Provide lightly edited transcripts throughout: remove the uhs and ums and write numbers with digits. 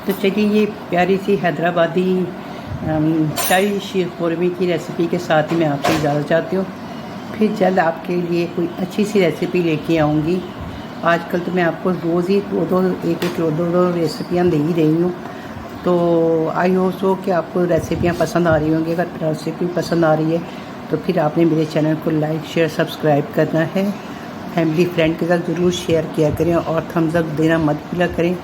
तो चलिए ये प्यारी सी हैदराबादी शाही शीर खुरमे की रेसिपी के साथ ही मैं आपसे इजाज़त चाहती हूँ। फिर जल्द आपके लिए कोई अच्छी सी रेसिपी लेके आऊँगी। आजकल तो मैं आपको रोज़ ही दो रेसिपियाँ दे ही रही हूँ। तो आई होप सो कि आपको रेसिपियाँ पसंद आ रही होंगी। अगर रेसिपी पसंद आ रही है तो फिर आपने मेरे चैनल को लाइक शेयर सब्सक्राइब करना है। फैमिली फ्रेंड के साथ ज़रूर शेयर किया करें और थम्स अप देना मत भूला करें।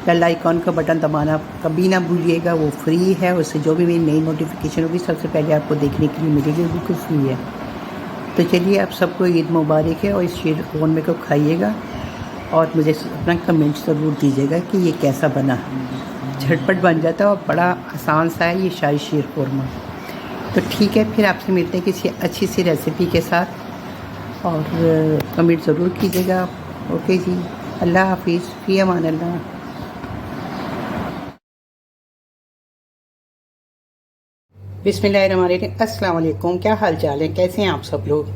बेल आइकॉन का बटन दबाना कभी ना भूलिएगा, वो फ्री है। उससे जो भी मेरी नई नोटिफिकेशन होगी सबसे पहले आपको देखने के लिए मिलेगी, बिल्कुल फ्री है। तो चलिए आप सबको ईद मुबारक है और इस शीर खुरमे को खाइएगा और मुझे अपना कमेंट ज़रूर दीजिएगा कि ये कैसा बना। झटपट बन जाता है और बड़ा आसान सा है ये शाही शीर खुरमा। तो ठीक है, फिर आपसे मिलते हैं किसी अच्छी सी रेसिपी के साथ और कमेंट ज़रूर कीजिएगा। ओके जी, अल्लाह हाफिज़, फ़ी अमान अल्लाह। बिस्मिल्लाहिर्रहमानिर्रहीम, अस्सलाम वालेकुम। क्या हाल चाल है, कैसे हैं आप सब लोग।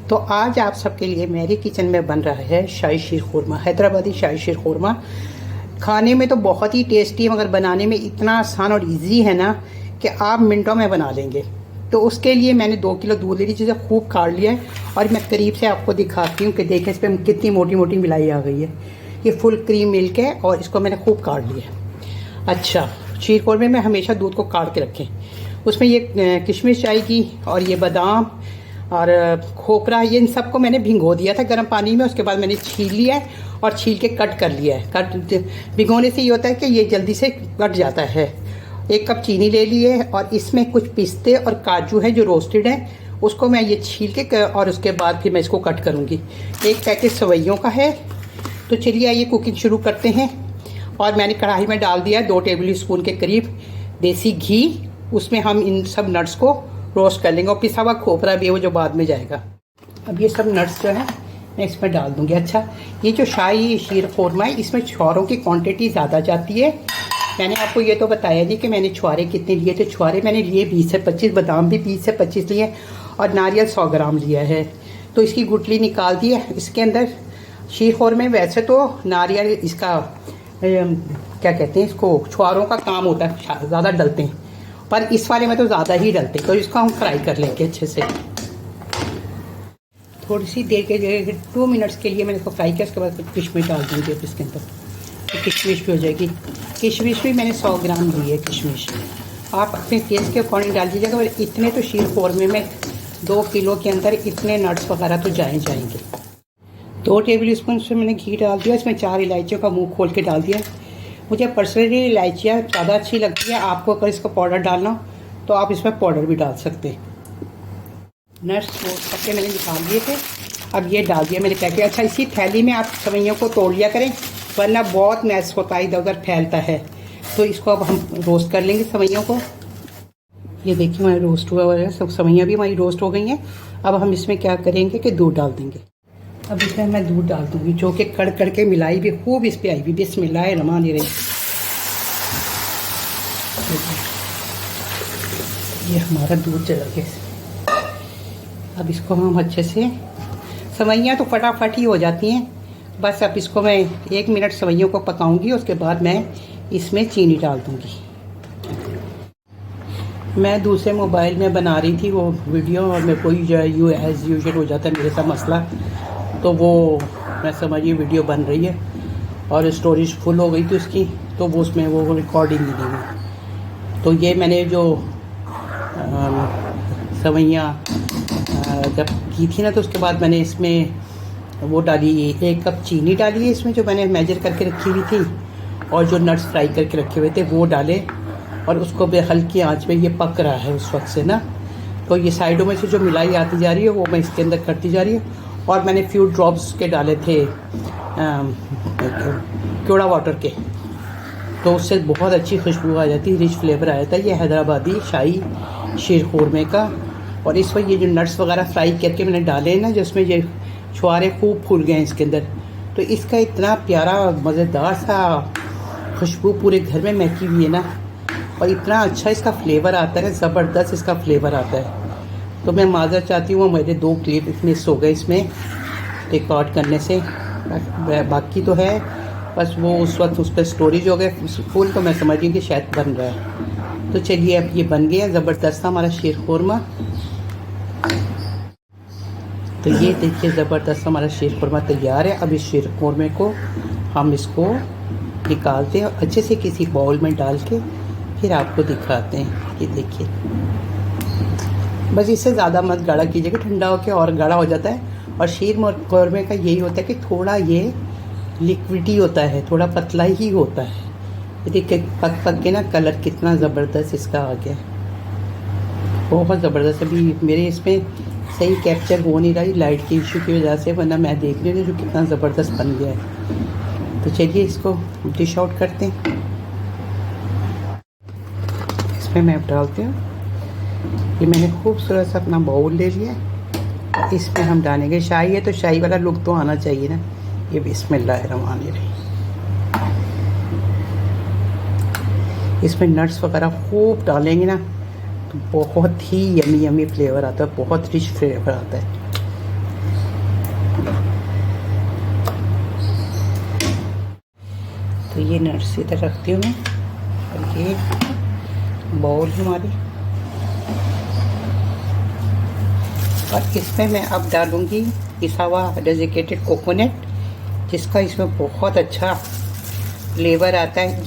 तो आज आप सबके लिए मेरे किचन में बन रहा है शाही शीर खुरमा, हैदराबादी शाही शीर खुरमा। खाने में तो बहुत ही टेस्टी है मगर बनाने में इतना आसान और इजी है ना कि आप मिनटों में बना लेंगे। तो उसके लिए मैंने 2 किलो दूध ले ली, जिसे खूब काट लिया है और मैं करीब से आपको दिखाती हूँ कि देखें इस पर कितनी मोटी मोटी मिलाई आ गई है। ये फुल क्रीम मिल्क है और इसको मैंने खूब काट लिया। अच्छा, शीर खुरमे में हमेशा दूध को काट के रखें। उसमें ये किशमिश आएगी और ये बादाम और खोपरा, ये इन सबको मैंने भिगो दिया था गर्म पानी में। उसके बाद मैंने छील लिया है और छील के कट कर लिया है। भिगोने से ये होता है कि ये जल्दी से कट जाता है। 1 कप चीनी ले ली है और इसमें कुछ पिस्ते और काजू है जो रोस्टेड है, उसको मैं ये छील के और उसके बाद फिर मैं इसको कट करूँगी। 1 पैकेट सवैयों का है। तो चलिए आइए कुकिंग शुरू करते हैं। और मैंने कढ़ाई में डाल दिया है 2 टेबल स्पून के करीब देसी घी। उसमें हम इन सब नट्स को रोस्ट कर लेंगे और पिसा हुआ खोपरा भी है वो जो बाद में जाएगा। अब ये सब नट्स जो है मैं इसमें डाल दूंगी। अच्छा, ये जो शाही शीर खुरमा है इसमें छुहारों की क्वांटिटी ज़्यादा जाती है। मैंने आपको ये तो बताया नहीं कि मैंने छुहारे कितने लिए थे। छुहारे मैंने लिए 20 से 25, बादाम भी 20 से 25 लिए और नारियल 100 ग्राम लिया है। तो इसकी गुठली निकाल दी है। इसके अंदर शीर खुरमे वैसे तो नारियल इसका क्या कहते हैं, इसको छुहारों का काम होता है, ज़्यादा डलते हैं, पर इस वाले में तो ज़्यादा ही डलते हैं। तो इसको हम फ्राई कर लेंगे अच्छे से। थोड़ी सी देर के लिए 2 मिनट्स के लिए मैंने इसको फ्राई किया। उसके बाद किशमिश डाल दूँगी इसके अंदर, तो किशमिश भी हो जाएगी। किशमिश भी मैंने 100 ग्राम ली है किशमिश। आप अपने टेस्ट के अकॉर्डिंग डाल दीजिएगा। और इतने तो शीर खुरमे में 2 किलो के अंदर इतने नट्स वगैरह तो जाएंगे। 2 टेबल स्पून से मैंने घी डाल दिया। इसमें 4 इलायचियों का मुँह खोल के डाल दिया। मुझे पर्सनली इलायचियाँ ज़्यादा अच्छी लगती है। आपको अगर इसका पाउडर डालना हो तो आप इसमें पाउडर भी डाल सकते हैं। नट्स वो सबके मैंने निकाल दिए थे। अब ये डाल दिया मैंने पैकेट। अच्छा, इसी थैली में आप सवैयों को तोड़ लिया करें वरना बहुत मैस होता है, इधर उधर फैलता है। तो इसको अब हम रोस्ट कर लेंगे सवैयों को। ये देखिए हमारे रोस्ट हुआ है, सब सवैयाँ भी हमारी रोस्ट हो गई हैं। अब हम इसमें क्या करेंगे कि दूध डाल देंगे। अब इसमें मैं दूध डाल दूँगी जो कि कड़ के मिलाई भी खूब इस पर आई भी। बिस्मिल्लाहिर्रहमानिर्रहीम। ये हमारा दूध चला गया। अब इसको हम अच्छे से, सवैयाँ तो फटाफट ही हो जाती हैं। बस अब इसको मैं 1 मिनट सवैयों को पकाऊंगी। उसके बाद मैं इसमें चीनी डाल दूँगी। मैं दूसरे मोबाइल में बना रही थी वो वीडियो और मेरे को एज़ यूजुअल हो जाता है मेरे साथ मसला। तो वो मैं समझिए वीडियो बन रही है और स्टोरेज फुल हो गई थी उसकी, तो वो उसमें वो रिकॉर्डिंग ही नहीं हुई। तो ये मैंने जो सवैयाँ जब की थी ना, तो उसके बाद मैंने इसमें वो डाली, 1 कप चीनी डाली है इसमें जो मैंने मेजर करके रखी हुई थी, और जो नट्स फ्राई करके रखे हुए थे वो डाले। और उसको हल्की आंच पे ये पक रहा है उस वक्त से ना। तो ये साइडों में से जो मिलाई आती जा रही है वो मैं इसके अंदर करती जा रही है। और मैंने फ्यू ड्रॉप्स के डाले थे केवड़ा वाटर के, तो उससे बहुत अच्छी खुशबू आ जाती है, रिच फ्लेवर आ जाता है ये हैदराबादी शाही शीर खुरमे का। और इस वक्त ये जो नट्स वगैरह फ्राई करके मैंने डाले हैं ना, जिसमें ये छुहारे खूब फूल गए हैं इसके अंदर, तो इसका इतना प्यारा मज़ेदार सा खुशबू पूरे घर में महकी हुई है ना। और इतना अच्छा इसका फ्लेवर आता है, ज़बरदस्त इसका फ्लेवर आता है। तो मैं माज़रत चाहती हूँ, मेरे 2 क्लिप मिस हो गए इसमें रिकॉर्ड करने से। बाकी तो है बस वो उस वक्त उस पर स्टोरेज हो गए फुल, तो मैं समझ गई कि शायद बन रहा है। तो चलिए अब ये बन गया ज़बरदस्त हमारा शीर खुरमा। तो ये देखिए ज़बरदस्त हमारा शीर खुरमा तैयार है। अब इस शीर खुरमे को हम इसको निकालते हैं और अच्छे से किसी बाउल में डाल के फिर आपको दिखाते हैं। ये देखिए, बस इससे ज़्यादा मत गाढ़ा कीजिएगा, ठंडा होकर और गाढ़ा हो जाता है। और शीर खुरमे का यही होता है कि थोड़ा ये लिक्विडी होता है, थोड़ा पतला ही होता है। ये देखिए पक पक के ना कलर कितना ज़बरदस्त इसका आ गया, बहुत ज़बरदस्त। अभी मेरे इसमें सही कैप्चर हो नहीं रही लाइट की इशू की वजह से, वरना मैं देख रही हूँ जो कितना ज़बरदस्त बन गया है। तो चलिए इसको डिश आउट करते हैं। इसमें मैं अब डालती हूँ, ये मैंने खूबसूरत सा अपना बाउल ले लिया और इसमें हम डालेंगे शाही है, तो शाही वाला लुक तो आना चाहिए ना। ये बिस्मिल्लाहिर्रहमानिर्रहीम। इसमें नट्स वगैरह खूब डालेंगे ना तो बहुत ही यमी यमी फ्लेवर आता है, बहुत रिच फ्लेवर आता है। तो ये नट्स इधर रखती हूँ मैं, और ये बाउल हमारी, और इसमें मैं अब डालूँगी पिसा हुआ डेजिकेटेड कोकोनट, जिसका इसमें बहुत अच्छा फ्लेवर आता है।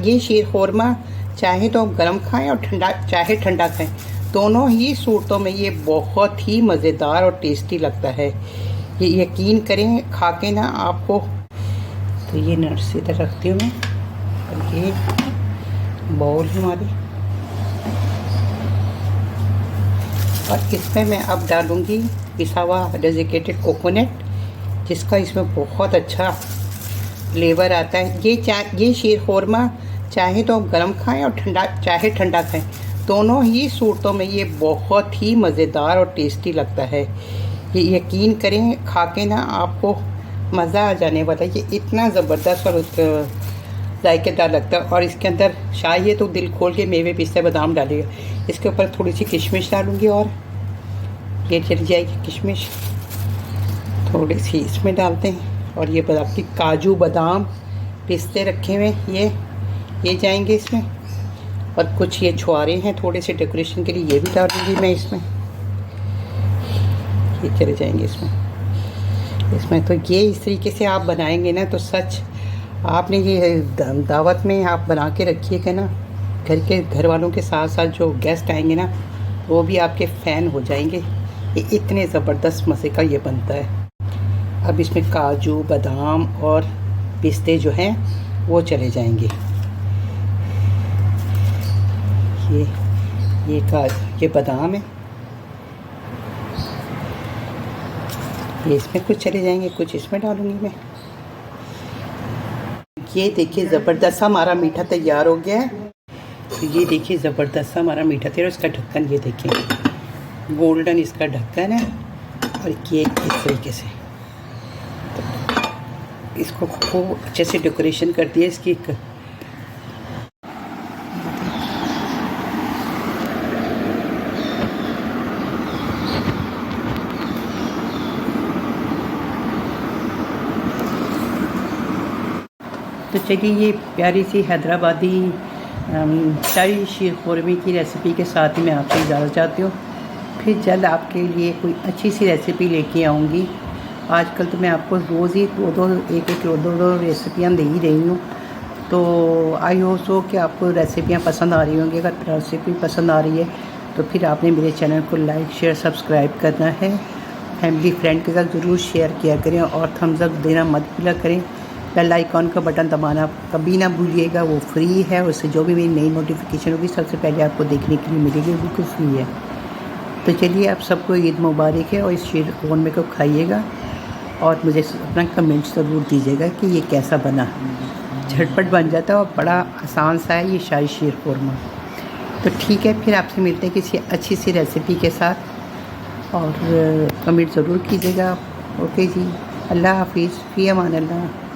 ये शीर खुरमा चाहे तो आप गर्म खाएं और ठंडा चाहे ठंडा खाएं, दोनों ही सूरतों में ये बहुत ही मज़ेदार और टेस्टी लगता है। ये यकीन करें खा के ना आपको। तो ये नट्स इधर रखती हूँ मैं, और ये बाउल हमारी, और इसमें मैं अब डालूँगी पिसा हुआ डेजिकेटेड कोकोनट, जिसका इसमें बहुत अच्छा फ्लेवर आता है। ये शीर खुरमा चाहे तो आप गर्म खाएं और चाहे ठंडा खाएं, दोनों ही सूरतों में ये बहुत ही मज़ेदार और टेस्टी लगता है। ये यकीन करें खा के ना आपको मज़ा आ जाने वाला है। ये इतना ज़बरदस्त और जायकेदार लगता है। और इसके अंदर शाही है तो दिल खोल के मेवे पिस्ते बादाम डालिएगा। इसके ऊपर थोड़ी सी किशमिश डालूँगी, और ये चली जाएगी किशमिश, थोड़ी सी इसमें डालते हैं। और ये आपकी काजू बादाम पिस्ते रखे हुए ये जाएंगे इसमें, और कुछ ये छुआरे हैं थोड़े से डेकोरेशन के लिए, ये भी डालूँगी मैं इसमें, ये चले जाएंगे इसमें। तो ये इस तरीके से आप बनाएंगे ना तो सच आपने ये दावत में आप बना के रखिएगा ना, घर वालों के साथ साथ जो गेस्ट आएंगे ना वो भी आपके फ़ैन हो जाएंगे। ये इतने ज़बरदस्त मज़े का ये बनता है। अब इसमें काजू बादाम और पिस्ते जो हैं वो चले जाएंगे। ये बादाम है, ये इसमें कुछ चले जाएंगे, कुछ इसमें डालूंगी मैं। ये देखिए ज़बरदस्त हमारा मीठा तैयार हो गया है। ये देखिए ज़बरदस्त हमारा मीठा तैयार, इसका ढक्कन ये देखिए गोल्डन इसका ढक्कन है, और ये इस तरीके से तो इसको खूब अच्छे से डेकोरेशन कर दिया इसकी। तो चलिए ये प्यारी सी हैदराबादी शाही शीर खुरमे की रेसिपी के साथ ही मैं आपसे इजाज़त चाहती हूँ। फिर जल्द आपके लिए कोई अच्छी सी रेसिपी लेके आऊँगी। आजकल तो मैं आपको रोज़ ही दो रेसिपियाँ दे ही रही हूँ। तो आई होप सो कि आपको रेसिपियाँ पसंद आ रही होंगी। अगर रेसिपी पसंद आ रही है तो फिर आपने मेरे चैनल को लाइक शेयर सब्सक्राइब करना है। फैमिली फ्रेंड के साथ ज़रूर शेयर किया करें, और थम्स अप देना मत भूला करें। बेल आइकॉन का बटन दबाना कभी ना भूलिएगा, वो फ्री है। उससे जो भी मेरी नई नोटिफिकेशन होगी सबसे पहले आपको देखने के लिए मिलेगी, बिल्कुल फ्री है। तो चलिए आप सबको ईद मुबारक है, और इस शीर खुरमे को खाइएगा और मुझे अपना कमेंट ज़रूर दीजिएगा कि ये कैसा बना। झटपट बन जाता है और बड़ा आसान सा है ये शाही शीर खुरमा। तो ठीक है, फिर आपसे मिलते हैं किसी अच्छी सी रेसिपी के साथ, और कमेंट ज़रूर कीजिएगा। ओके जी, अल्लाह हाफिज़, फ़ी अमान अल्लाह।